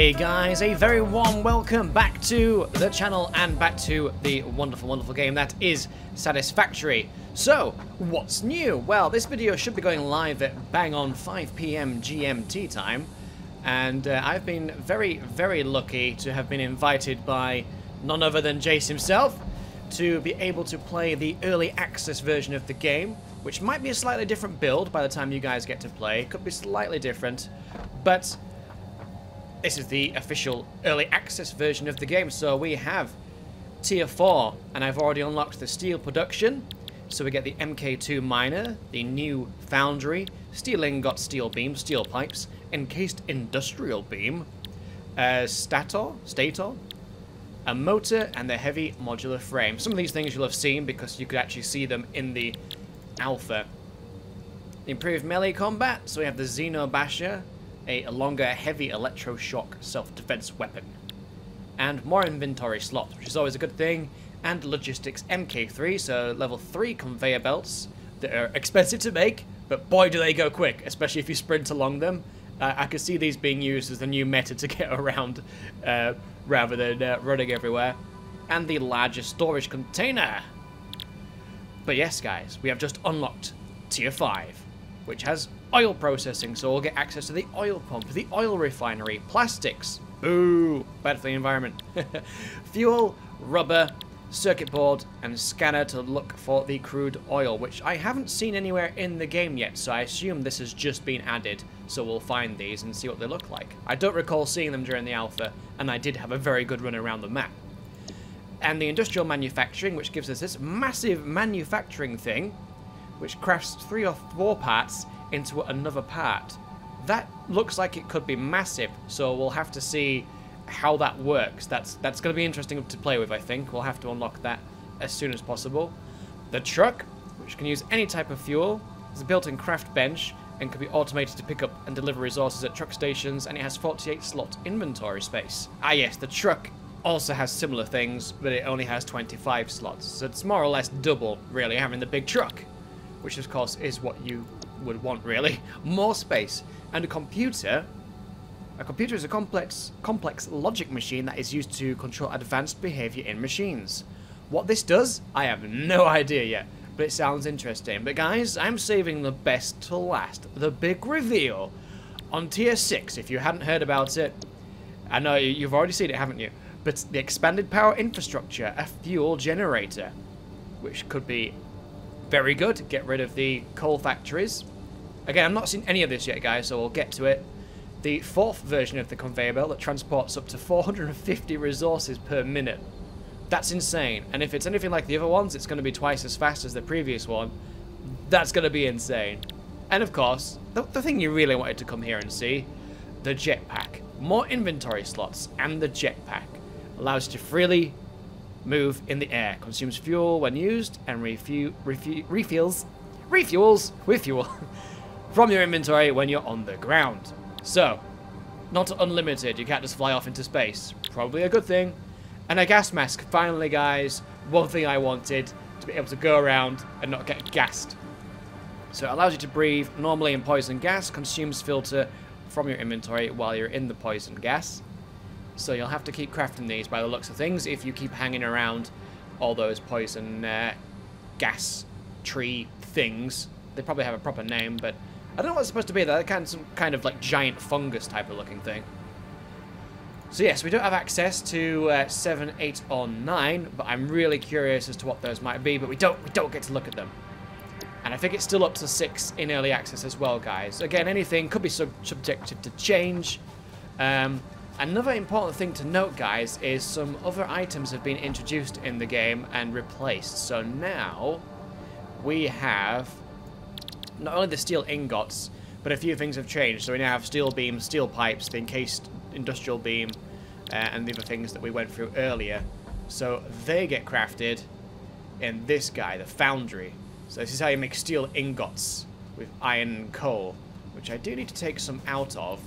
Hey guys, a very warm welcome back to the channel and back to the wonderful, wonderful game that is Satisfactory. So, what's new? Well, this video should be going live at bang on 5 PM GMT time, and I've been very, very lucky to have been invited by none other than Jace himself to be able to play the early access version of the game, which might be a slightly different build by the time you guys get to play. Could be slightly different, but this is the official early access version of the game. So we have tier 4, and I've already unlocked the steel production. So we get the MK2 miner, the new foundry, steel ingot, steel beam, steel pipes, encased industrial beam, stator, a motor, and the heavy modular frame. Some of these things you'll have seen because you could actually see them in the alpha. Improved melee combat, so we have the Xeno Basher, a longer heavy electroshock self-defense weapon, and more inventory slots, which is always a good thing, and logistics MK3, so level 3 conveyor belts that are expensive to make, but boy do they go quick, especially if you sprint along them. I could see these being used as the new meta to get around rather than running everywhere. And the largest storage container. But yes guys, we have just unlocked tier 5, which has oil processing, so we'll get access to the oil pump, the oil refinery, plastics, boo, bad for the environment, fuel, rubber, circuit board, and scanner to look for the crude oil, which I haven't seen anywhere in the game yet, so I assume this has just been added, so we'll find these and see what they look like. I don't recall seeing them during the alpha, and I did have a very good run around the map. And the industrial manufacturing, which gives us this massive manufacturing thing, which crafts 3 or 4 parts into another part. That looks like it could be massive, so we'll have to see how that works. That's going to be interesting to play with, I think. We'll have to unlock that as soon as possible. The truck, which can use any type of fuel, is a built-in craft bench and can be automated to pick up and deliver resources at truck stations, and it has 48 slot inventory space. Ah yes, the truck also has similar things, but it only has 25 slots, so it's more or less double, really, having the big truck, which of course is what you would want, really. More space. And a computer. A computer is a complex logic machine that is used to control advanced behavior in machines. What this does, I have no idea yet, but it sounds interesting. But guys, I'm saving the best to last. The big reveal on tier 6, if you hadn't heard about it. I know you've already seen it, haven't you? But the expanded power infrastructure, a fuel generator, which could be very good. Get rid of the coal factories. Again, I've not seen any of this yet, guys, so we'll get to it. The 4th version of the conveyor belt that transports up to 450 resources per minute. That's insane. And if it's anything like the other ones, it's going to be twice as fast as the previous one. That's going to be insane. And of course, the thing you really wanted to come here and see, the jetpack. More inventory slots, and the jetpack allows you to freely move in the air, consumes fuel when used, and refuels with fuel from your inventory when you're on the ground. So, not unlimited, you can't just fly off into space. Probably a good thing. And a gas mask, finally guys, one thing I wanted, to be able to go around and not get gassed. So it allows you to breathe normally in poison gas, consumes filter from your inventory while you're in the poison gas. So you'll have to keep crafting these by the looks of things if you keep hanging around all those poison gas tree things. They probably have a proper name, but I don't know what it's supposed to be. They're some kind of like giant fungus type of looking thing. So yes, we don't have access to 7, 8, or 9, but I'm really curious as to what those might be, but we don't get to look at them. And I think it's still up to 6 in early access as well, guys. Again, anything could be subjective to change. Another important thing to note, guys, is some other items have been introduced in the game and replaced. So now we have not only the steel ingots, but a few things have changed. So we now have steel beams, steel pipes, the encased industrial beam, and the other things that we went through earlier. So they get crafted in this guy, the foundry. So this is how you make steel ingots with iron and coal, which I do need to take some out of,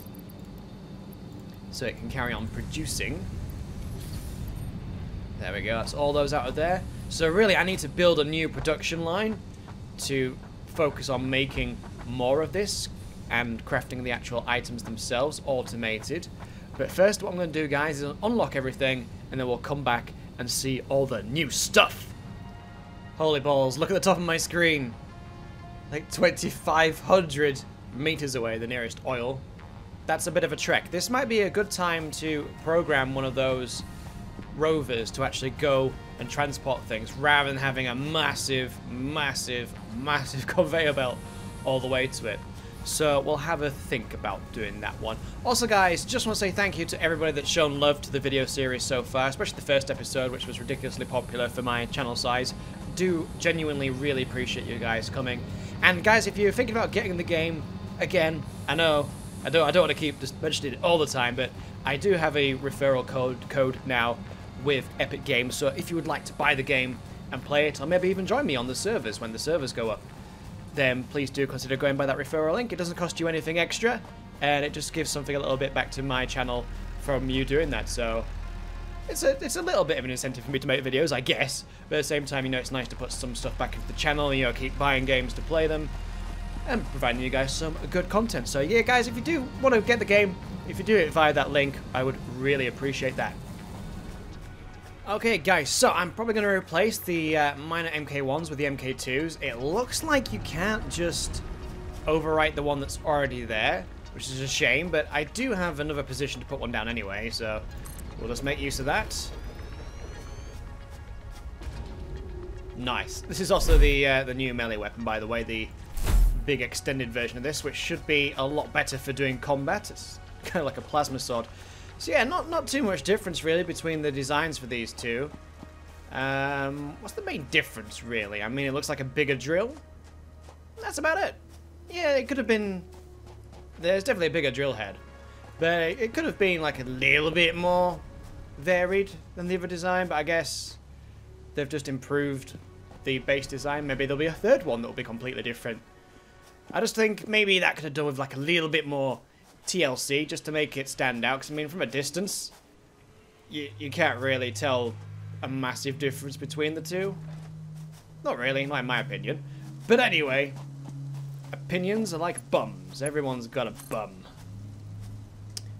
so it can carry on producing. There we go, that's all those out of there. So really, I need to build a new production line to focus on making more of this and crafting the actual items themselves automated. But first, what I'm going to do, guys, is unlock everything, and then we'll come back and see all the new stuff. Holy balls, look at the top of my screen. Like 2,500 meters away, the nearest oil. That's a bit of a trek. This might be a good time to program one of those rovers to actually go and transport things, rather than having a massive conveyor belt all the way to it. So we'll have a think about doing that one. Also, guys, just want to say thank you to everybody that's shown love to the video series so far, especially the first episode, which was ridiculously popular for my channel size. Do genuinely really appreciate you guys coming. And guys, if you're thinking about getting the game, again, I know I don't want to keep just mentioning it all the time, but I do have a referral code now with Epic Games. So if you would like to buy the game and play it, or maybe even join me on the servers when the servers go up, then please do consider going by that referral link. It doesn't cost you anything extra, and it just gives something a little bit back to my channel from you doing that. So it's a little bit of an incentive for me to make videos, I guess. But at the same time, you know, it's nice to put some stuff back into the channel, you know, keep buying games to play them, and providing you guys some good content. So yeah, guys, if you do want to get the game, if you do it via that link, I would really appreciate that. Okay, guys, so I'm probably going to replace the minor MK1s with the MK2s. It looks like you can't just overwrite the one that's already there, which is a shame, but I do have another position to put one down anyway, so we'll just make use of that. Nice. This is also the new melee weapon, by the way, the big extended version of this, which should be a lot better for doing combat. It's kind of like a plasma sword. So yeah, not too much difference really between the designs for these two. What's the main difference really? I mean, it looks like a bigger drill. That's about it. Yeah, it could have been... There's definitely a bigger drill head. But it could have been like a little bit more varied than the other design, but I guess they've just improved the base design. Maybe there'll be a third one that will be completely different. I just think maybe that could have done with like a little bit more TLC just to make it stand out, because I mean from a distance you can't really tell a massive difference between the two. Not really, not in my opinion. But anyway, opinions are like bums. Everyone's got a bum.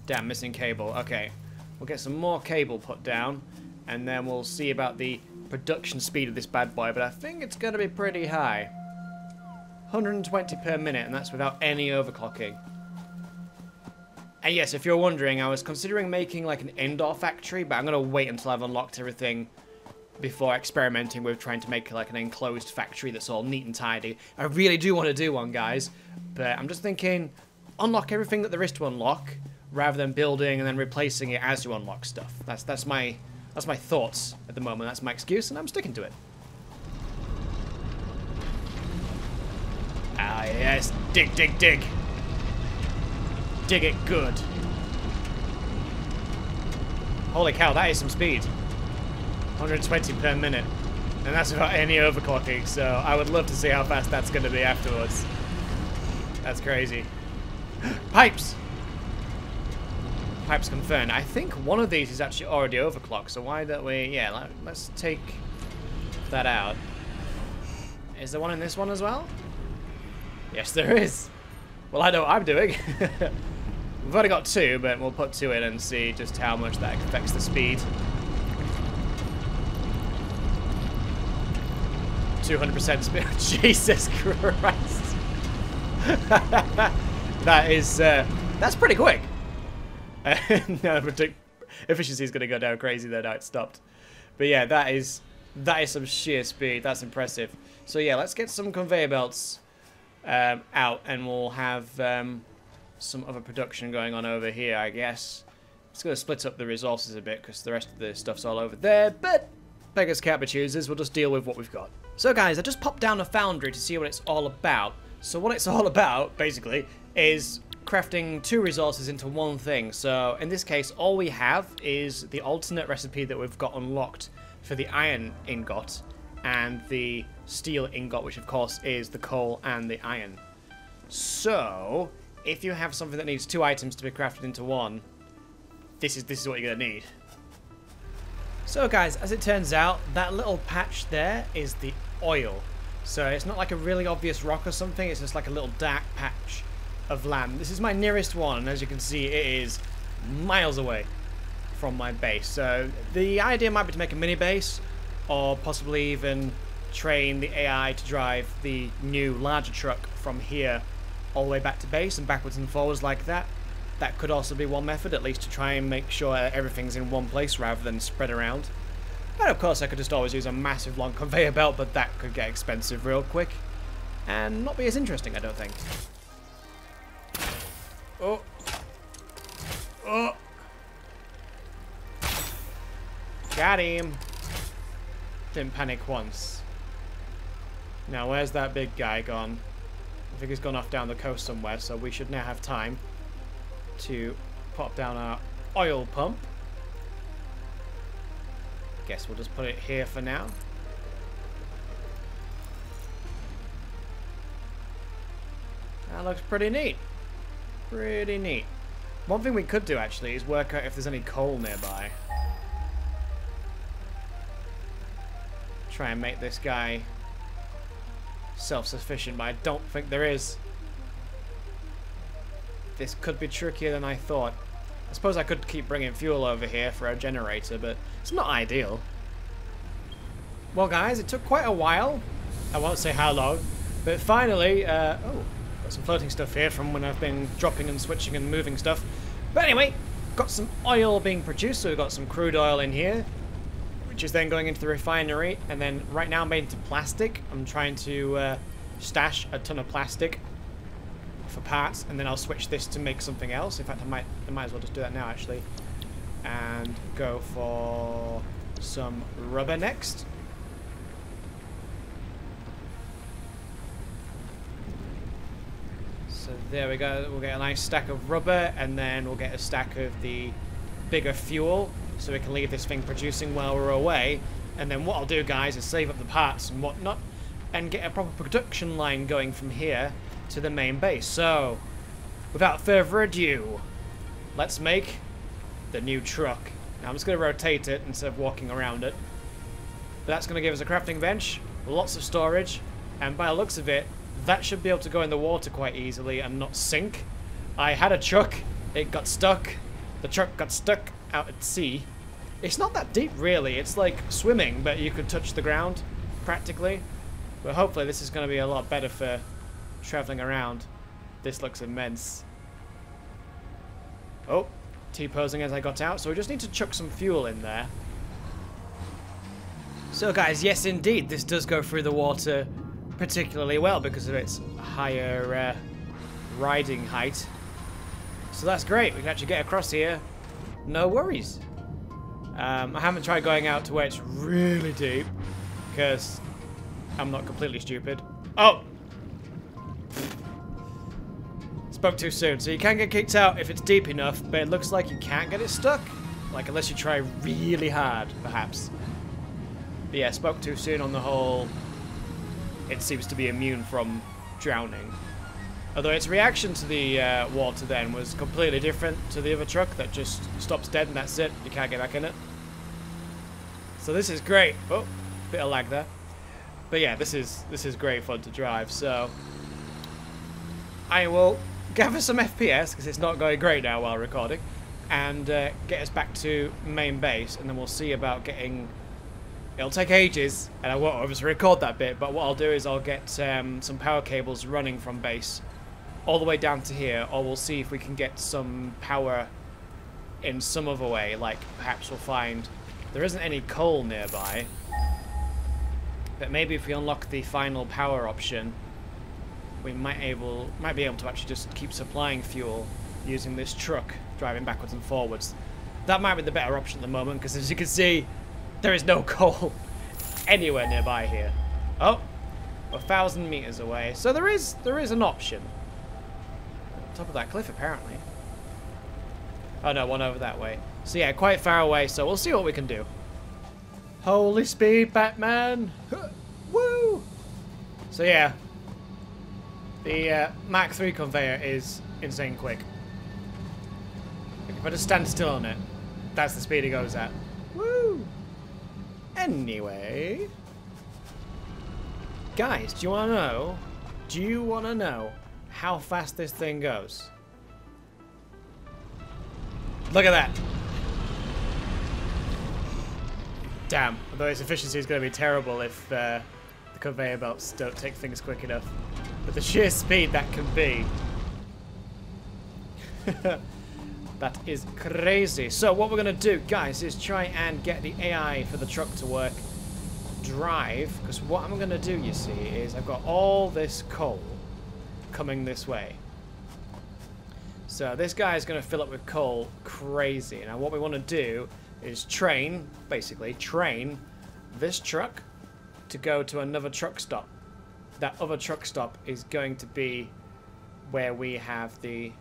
Damn, missing cable. Okay, we'll get some more cable put down, and then we'll see about the production speed of this bad boy, but I think it's going to be pretty high. 120 per minute, and that's without any overclocking. And yes, if you're wondering, I was considering making like an indoor factory, but I'm going to wait until I've unlocked everything before experimenting with trying to make like an enclosed factory that's all neat and tidy. I really do want to do one, guys, but I'm just thinking unlock everything that there is to unlock rather than building and then replacing it as you unlock stuff. That's my thoughts at the moment. That's my excuse, and I'm sticking to it. Ah yes, dig, dig, dig. Dig it good. Holy cow, that is some speed. 120 per minute. And that's without any overclocking, so I would love to see how fast that's going to be afterwards. That's crazy. Pipes! Pipes confirmed. I think one of these is actually already overclocked, so why don't we... Yeah, let's take that out. Is there one in this one as well? Yes, there is. Well, I know what I'm doing. We've only got two, but we'll put two in and see just how much that affects the speed. 200% speed. Jesus Christ. That's pretty quick. No, efficiency is going to go down crazy though. Now it's stopped. But yeah, that is some sheer speed. That's impressive. So yeah, let's get some conveyor belts out, and we'll have some other production going on over here, I guess. It's going to split up the resources a bit because the rest of the stuff's all over there, but beggars can't be choosers. We'll just deal with what we've got. So guys, I just popped down a foundry to see what it's all about. So what it's all about, basically, is crafting two resources into one thing. So in this case, all we have is the alternate recipe that we've got unlocked for the iron ingot and the steel ingot, which of course is the coal and the iron. So if you have something that needs two items to be crafted into one, this is what you're gonna need. So guys, as it turns out, that little patch there is the oil. So it's not like a really obvious rock or something, it's just like a little dark patch of land. This is my nearest one, and as you can see, it is miles away from my base. So the idea might be to make a mini base, or possibly even train the AI to drive the new larger truck from here all the way back to base and backwards and forwards like that. That could also be one method, at least to try and make sure everything's in one place rather than spread around. And of course I could just always use a massive long conveyor belt, but that could get expensive real quick and not be as interesting, I don't think. Oh. Oh. Got him. Didn't panic once. Now where's that big guy gone? I think he's gone off down the coast somewhere, so we should now have time to pop down our oil pump. Guess we'll just put it here for now. That looks pretty neat. Pretty neat. One thing we could do actually is work out if there's any coal nearby. Try and make this guy self-sufficient, but I don't think there is. This could be trickier than I thought. I suppose I could keep bringing fuel over here for a generator, but it's not ideal. Well guys, it took quite a while. I won't say how long, but finally, oh, got some floating stuff here from when I've been dropping and switching and moving stuff. But anyway, got some oil being produced, so we've got some crude oil in here, which is then going into the refinery, and then right now I'm made into plastic. I'm trying to stash a ton of plastic for parts, and then I'll switch this to make something else. In fact, I might as well just do that now actually, and go for some rubber next. So there we go. We'll get a nice stack of rubber, and then we'll get a stack of the bigger fuel, so we can leave this thing producing while we're away. And then what I'll do, guys, is save up the parts and whatnot, and get a proper production line going from here to the main base. So, without further ado, let's make the new truck. Now I'm just going to rotate it instead of walking around it. But that's going to give us a crafting bench, lots of storage, and by the looks of it, that should be able to go in the water quite easily and not sink. I had a truck, it got stuck. The truck got stuck out at sea. It's not that deep really, it's like swimming, but you could touch the ground practically. But hopefully this is going to be a lot better for traveling around. This looks immense. Oh, T-posing as I got out, so we just need to chuck some fuel in there. So guys, yes indeed, this does go through the water particularly well because of its higher riding height. So that's great, we can actually get across here, no worries. I haven't tried going out to where it's really deep because I'm not completely stupid. Oh! Spoke too soon. So you can get kicked out if it's deep enough, but it looks like you can't get it stuck. Like, unless you try really hard, perhaps. But yeah, spoke too soon on the whole. It seems to be immune from drowning. Although its reaction to the water then was completely different to the other truck that just stops dead and that's it. You can't get back in it. So this is great. Oh, bit of lag there. But yeah, this is great fun to drive. So I will gather some FPS, because it's not going great now while recording, and get us back to main base, and then we'll see about getting... It'll take ages, and I won't obviously record that bit, but what I'll do is I'll get some power cables running from base all the way down to here, or we'll see if we can get some power in some other way, like perhaps we'll find... There isn't any coal nearby, but maybe if we unlock the final power option, we might be able to actually just keep supplying fuel using this truck driving backwards and forwards. That might be the better option at the moment, because as you can see, there is no coal anywhere nearby here. Oh, 1,000 meters away. So there is an option. Top of that cliff, apparently. Oh no, one over that way. So yeah, quite far away. So we'll see what we can do. Holy speed, Batman! Woo! So yeah. The Mach 3 conveyor is insane quick. If I just stand still on it, that's the speed it goes at. Woo! Anyway, guys, do you want to know? Do you want to know how fast this thing goes? Look at that. Damn. Although its efficiency is going to be terrible if the conveyor belts don't take things quick enough. But the sheer speed that can be. That is crazy. So what we're going to do, guys, is try and get the AI for the truck to work. Drive. Because what I'm going to do, you see, is I've got all this coal coming this way. So this guy is going to fill up with coal crazy. Now what we want to do is basically train this truck to go to another truck stop. That other truck stop is going to be where we have the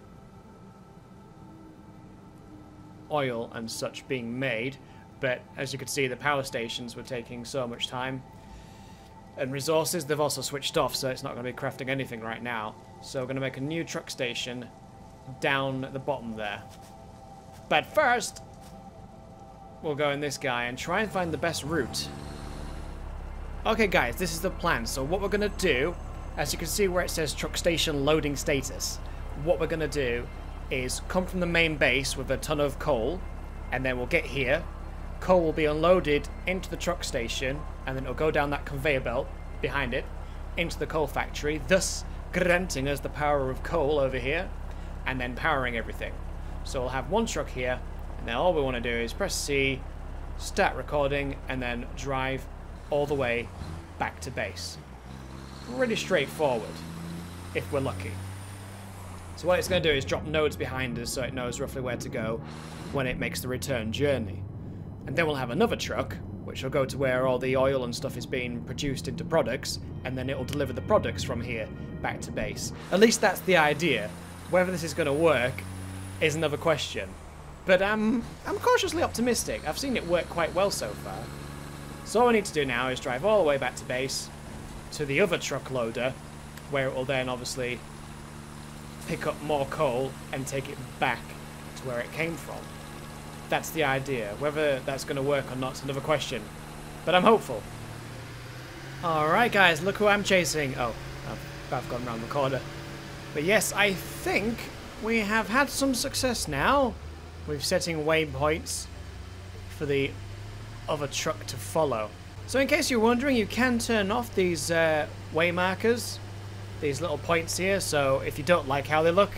oil and such being made. But as you can see, the power stations were taking so much time and resources. They've also switched off, so it's not going to be crafting anything right now. So we're going to make a new truck station down at the bottom there. But first, we'll go in this guy and try and find the best route. Okay, guys, this is the plan. So what we're going to do, as you can see where it says truck station loading status, what we're going to do is come from the main base with a ton of coal, and then we'll get here. Coal will be unloaded into the truck station, and then it'll go down that conveyor belt behind it into the coal factory, thus granting us the power of coal over here, and then powering everything. So we'll have one truck here, and then all we want to do is press C, start recording, and then drive all the way back to base. Pretty straightforward, if we're lucky. So what it's going to do is drop nodes behind us so it knows roughly where to go when it makes the return journey. And then we'll have another truck, which will go to where all the oil and stuff is being produced into products, and then it will deliver the products from here back to base. At least that's the idea. Whether this is going to work is another question. But I'm cautiously optimistic. I've seen it work quite well so far. So all I need to do now is drive all the way back to base to the other truck loader, where it will then obviously pick up more coal and take it back to where it came from. That's the idea. Whether that's going to work or not is another question. But I'm hopeful. Alright guys, look who I'm chasing. Oh, I've gone around the corner. But yes, I think we have had some success now with setting waypoints for the other truck to follow. So in case you're wondering, you can turn off these way markers, these little points here. So if you don't like how they look,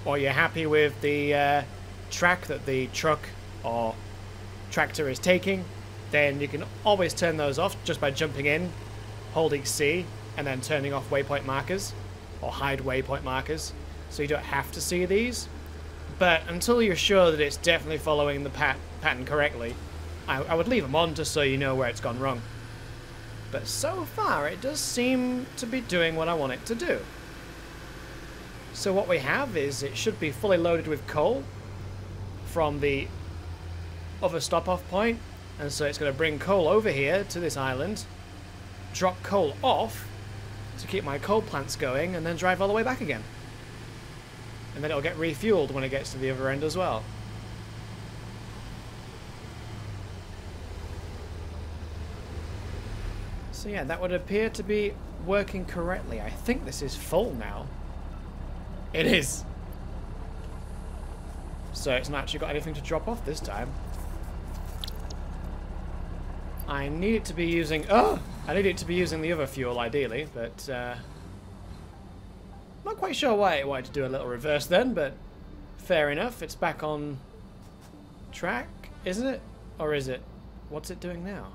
or you're happy with the track that the truck or tractor is taking, then you can always turn those off just by jumping in, holding C, and then turning off waypoint markers, or hide waypoint markers, so you don't have to see these. But until you're sure that it's definitely following the pattern correctly, I would leave them on just so you know where it's gone wrong. But so far it does seem to be doing what I want it to do. So what we have is it should be fully loaded with coal from the other stop-off point, and so it's going to bring coal over here to this island, drop coal off to keep my coal plants going, and then drive all the way back again. And then it'll get refueled when it gets to the other end as well. So yeah, that would appear to be working correctly. I think this is full now. It is. So it's not actually got anything to drop off this time. I need it to be using... Oh! I need it to be using the other fuel, ideally, but... not quite sure why it wanted to do a little reverse then, but... fair enough. It's back on... track, isn't it? Or is it? What's it doing now?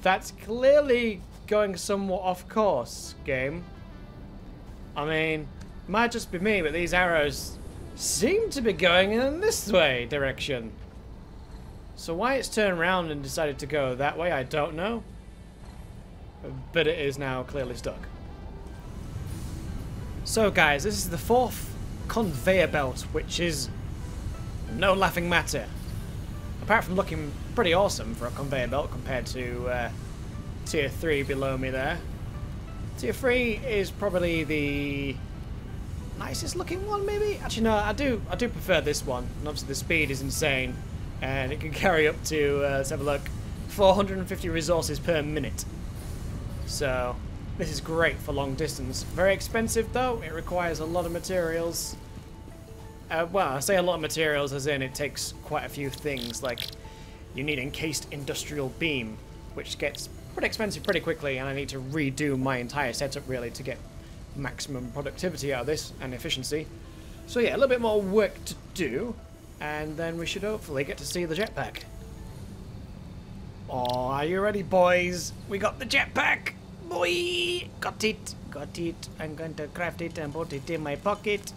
That's clearly going somewhat off course, game. I mean, it might just be me, but these arrows seem to be going in this way direction. So why it's turned around and decided to go that way, I don't know. But it is now clearly stuck. So guys, this is the 4th conveyor belt, which is no laughing matter. Apart from looking pretty awesome for a conveyor belt compared to Tier 3 below me there. Tier 3 is probably the nicest looking one, maybe? Actually, no, I do prefer this one. And obviously the speed is insane. And it can carry up to, let's have a look, 450 resources per minute. So, This is great for long distance. Very expensive though. It requires a lot of materials. Well, I say a lot of materials as in it takes quite a few things. Like, you need encased industrial beam, which gets pretty expensive pretty quickly, and I need to redo my entire setup really to get maximum productivity out of this and efficiency. So yeah, a little bit more work to do, and then we should hopefully get to see the jetpack. Oh, are you ready, boys? We got the jetpack! Boy! Got it! Got it! I'm going to craft it and put it in my pocket.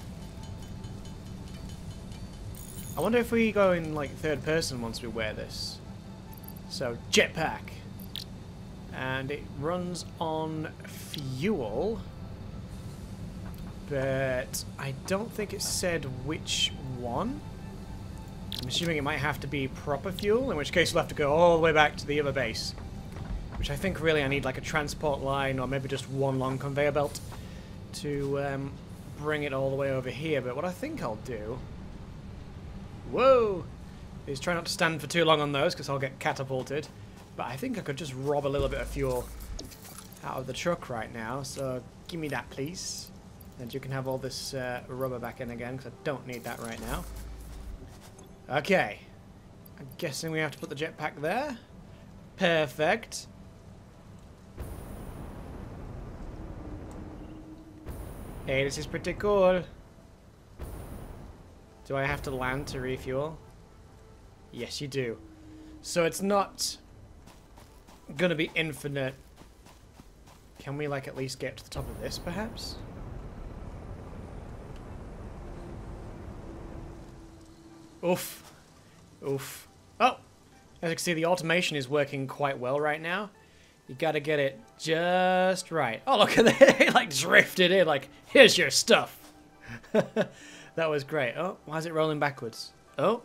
I wonder if we go in like third person once we wear this. So, jetpack. And it runs on fuel. But I don't think it said which one. I'm assuming it might have to be proper fuel, in which case we'll have to go all the way back to the other base. Which I think really I need like a transport line or maybe just one long conveyor belt to bring it all the way over here. But what I think I'll do... Whoa! Is try not to stand for too long on those because I'll get catapulted. But I think I could just rob a little bit of fuel out of the truck right now. So give me that, please. And you can have all this rubber back in again because I don't need that right now. Okay. I'm guessing we have to put the jetpack there. Perfect. Hey, this is pretty cool. Do I have to land to refuel? Yes, you do. So it's not gonna be infinite. Can we, like, at least get to the top of this, perhaps? Oof. Oof. Oh! As you can see, the automation is working quite well right now. You gotta get it just right. Oh, look at that! It, like, drifted in, like, here's your stuff! That was great. Oh, why is it rolling backwards? Oh.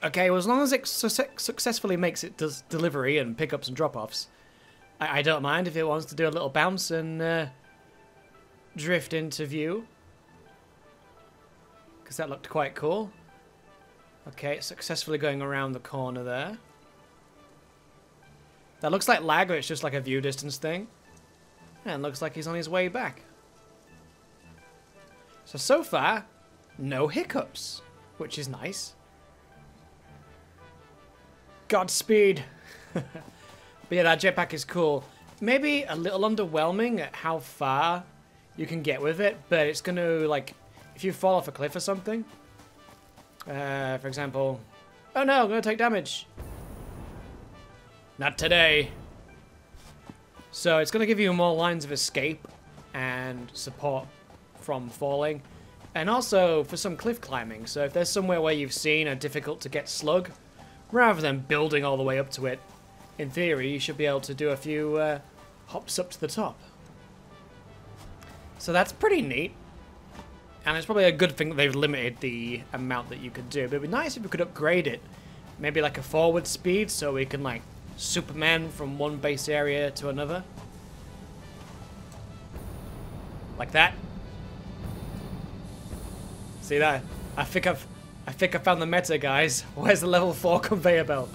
Okay, well, as long as it successfully makes it delivery and pickups and drop-offs, I don't mind if it wants to do a little bounce and drift into view. Because that looked quite cool. Okay, it's successfully going around the corner there. That looks like lag, or it's just like a view distance thing. And looks like he's on his way back. So far, no hiccups, which is nice. Godspeed. But yeah, that jetpack is cool. Maybe a little underwhelming at how far you can get with it, but it's going to, like, if you fall off a cliff or something, for example, oh no, I'm going to take damage. Not today. So it's going to give you more lines of escape and support from falling, and also for some cliff climbing. So if there's somewhere where you've seen a difficult to get slug, rather than building all the way up to it, in theory you should be able to do a few hops up to the top. So that's pretty neat, and it's probably a good thing that they've limited the amount that you could do. But it'd be nice if we could upgrade it, maybe like a forward speed, so we can like Superman from one base area to another, like that. See that? I think I found the meta, guys. Where's the level 4 conveyor belt?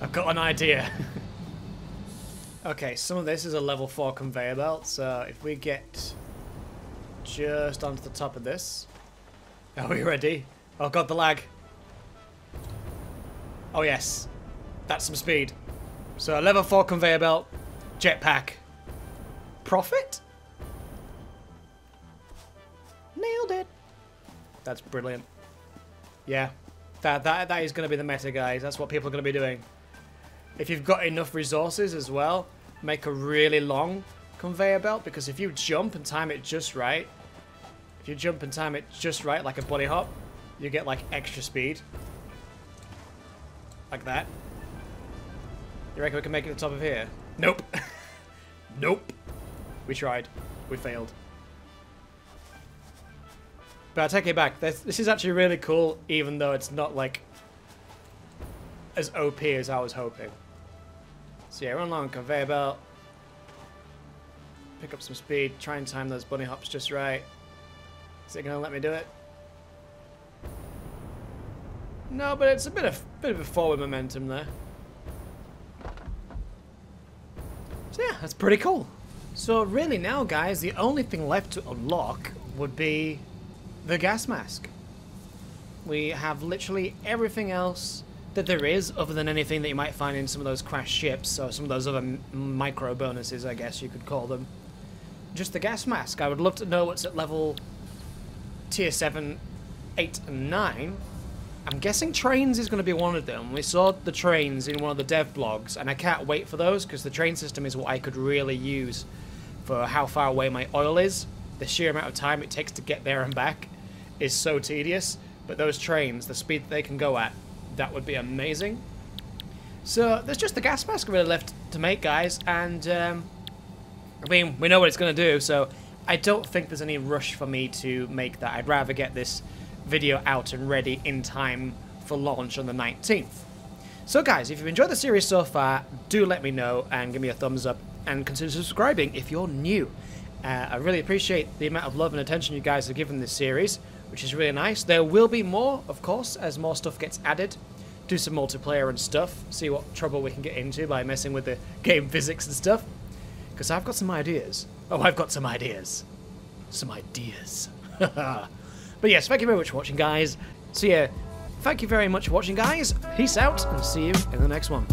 I've got an idea. Okay, some of this is a level 4 conveyor belt, so if we get just onto the top of this. Are we ready? Oh god, the lag. Oh yes. That's some speed. So a level 4 conveyor belt, jetpack. Profit? Nailed it. That's brilliant. Yeah, that is going to be the meta, guys. That's what people are going to be doing. If you've got enough resources as well, make a really long conveyor belt, because if you jump and time it just right, like a bunny hop, you get like extra speed. Like that. You reckon we can make it to the top of here? Nope. Nope. We tried. We failed. But I take it back. This is actually really cool, even though it's not like as OP as I was hoping. So yeah, run along conveyor belt. Pick up some speed. Try and time those bunny hops just right. Is it gonna let me do it? No, but it's a bit of a forward momentum there. So yeah, that's pretty cool. So really now, guys, the only thing left to unlock would be the gas mask. We have literally everything else that there is, other than anything that you might find in some of those crashed ships, or some of those other micro bonuses, I guess you could call them. Just the gas mask. I would love to know what's at level tier 7, 8, and 9. I'm guessing trains is going to be one of them. We saw the trains in one of the dev blogs, and I can't wait for those, because the train system is what I could really use for how far away my oil is. The sheer amount of time it takes to get there and back is so tedious, but those trains, the speed that they can go at, that would be amazing. So there's just the gas mask really left to make, guys, and I mean, we know what it's going to do, so I don't think there's any rush for me to make that. I'd rather get this video out and ready in time for launch on the 19th. So guys, if you've enjoyed the series so far, do let me know and give me a thumbs up, and consider subscribing if you're new. I really appreciate the amount of love and attention you guys have given this series, which is really nice. There will be more, of course, as more stuff gets added. Do some multiplayer and stuff, see what trouble we can get into by messing with the game physics and stuff. Because I've got some ideas. Oh, I've got some ideas. Some ideas. But yes, thank you very much for watching, guys. So yeah, thank you very much for watching, guys. Peace out, and see you in the next one.